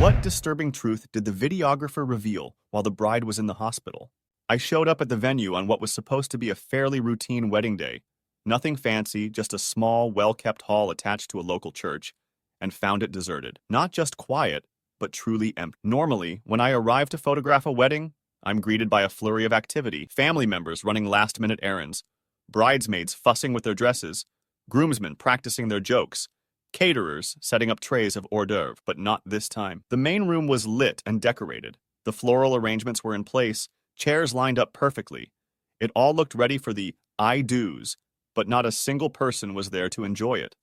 What disturbing truth did the videographer reveal while the bride was in the hospital? I showed up at the venue on what was supposed to be a fairly routine wedding day. Nothing fancy, just a small, well-kept hall attached to a local church, and found it deserted. Not just quiet, but truly empty. Normally, when I arrive to photograph a wedding, I'm greeted by a flurry of activity, family members running last-minute errands, bridesmaids fussing with their dresses, groomsmen practicing their jokes, caterers setting up trays of hors d'oeuvre, but not this time. The main room was lit and decorated. The floral arrangements were in place, chairs lined up perfectly. It all looked ready for the I do's, but not a single person was there to enjoy it.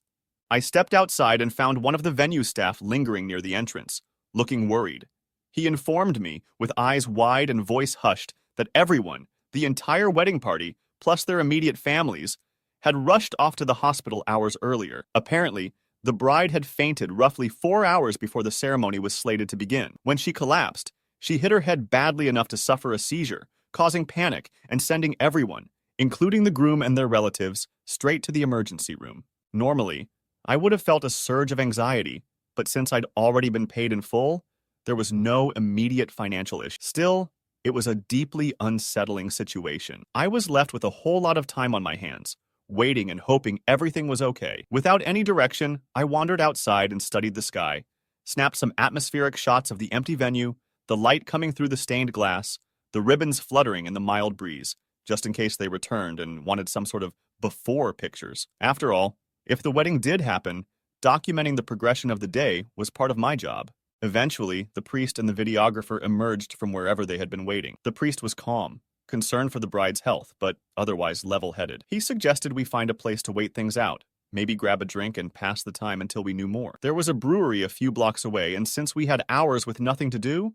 I stepped outside and found one of the venue staff lingering near the entrance, looking worried. He informed me, with eyes wide and voice hushed, that everyone, the entire wedding party, plus their immediate families, had rushed off to the hospital hours earlier. Apparently, the bride had fainted roughly 4 hours before the ceremony was slated to begin. When she collapsed, she hit her head badly enough to suffer a seizure, causing panic and sending everyone, including the groom and their relatives, straight to the emergency room. Normally, I would have felt a surge of anxiety, but since I'd already been paid in full, there was no immediate financial issue. Still, it was a deeply unsettling situation. I was left with a whole lot of time on my hands, waiting and hoping everything was okay. Without any direction, I wandered outside and studied the sky, snapped some atmospheric shots of the empty venue, the light coming through the stained glass, the ribbons fluttering in the mild breeze, just in case they returned and wanted some sort of before pictures. After all, if the wedding did happen, documenting the progression of the day was part of my job. Eventually, the priest and the videographer emerged from wherever they had been waiting. The priest was calm, concerned for the bride's health, but otherwise level-headed. He suggested we find a place to wait things out, maybe grab a drink and pass the time until we knew more. There was a brewery a few blocks away, and since we had hours with nothing to do,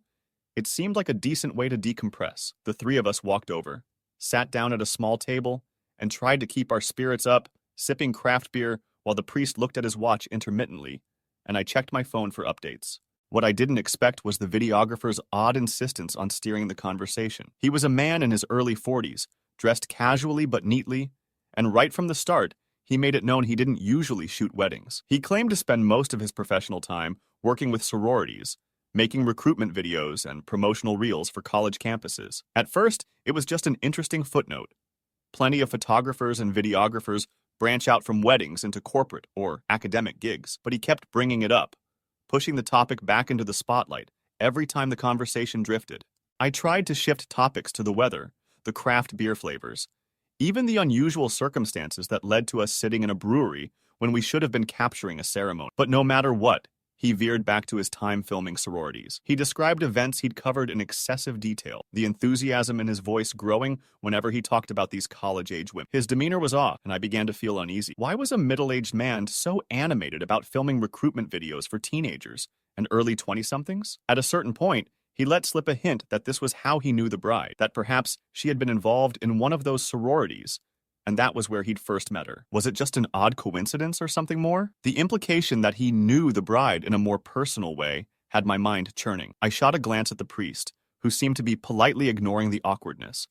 it seemed like a decent way to decompress. The three of us walked over, sat down at a small table, and tried to keep our spirits up, sipping craft beer while the priest looked at his watch intermittently, and I checked my phone for updates. What I didn't expect was the videographer's odd insistence on steering the conversation. He was a man in his early 40s, dressed casually but neatly, and right from the start, he made it known he didn't usually shoot weddings. He claimed to spend most of his professional time working with sororities, making recruitment videos and promotional reels for college campuses. At first, it was just an interesting footnote. Plenty of photographers and videographers branch out from weddings into corporate or academic gigs, but he kept bringing it up, pushing the topic back into the spotlight every time the conversation drifted. I tried to shift topics to the weather, the craft beer flavors, even the unusual circumstances that led to us sitting in a brewery when we should have been capturing a ceremony. But no matter what, he veered back to his time filming sororities. He described events he'd covered in excessive detail, the enthusiasm in his voice growing whenever he talked about these college-age women. His demeanor was off, and I began to feel uneasy. Why was a middle-aged man so animated about filming recruitment videos for teenagers and early 20-somethings? At a certain point, he let slip a hint that this was how he knew the bride, that perhaps she had been involved in one of those sororities, and that was where he'd first met her. Was it just an odd coincidence or something more? The implication that he knew the bride in a more personal way had my mind churning. I shot a glance at the priest, who seemed to be politely ignoring the awkwardness.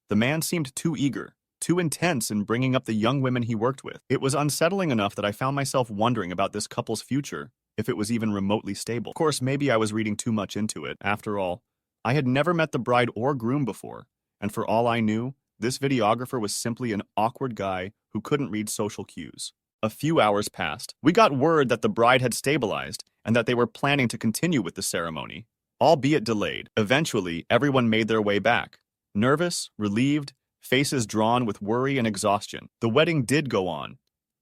The man seemed too eager, too intense in bringing up the young women he worked with. It was unsettling enough that I found myself wondering about this couple's future, if it was even remotely stable. Of course, maybe I was reading too much into it. After all, I had never met the bride or groom before, and for all I knew, this videographer was simply an awkward guy who couldn't read social cues. A few hours passed. We got word that the bride had stabilized and that they were planning to continue with the ceremony, albeit delayed. Eventually, everyone made their way back. Nervous, relieved, faces drawn with worry and exhaustion. The wedding did go on,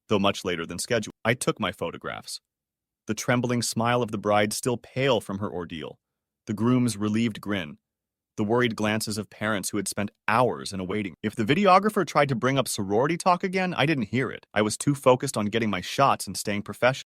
though much later than scheduled. I took my photographs. The trembling smile of the bride still pale from her ordeal. The groom's relieved grin. The worried glances of parents who had spent hours in a waiting. If the videographer tried to bring up sorority talk again, I didn't hear it. I was too focused on getting my shots and staying professional.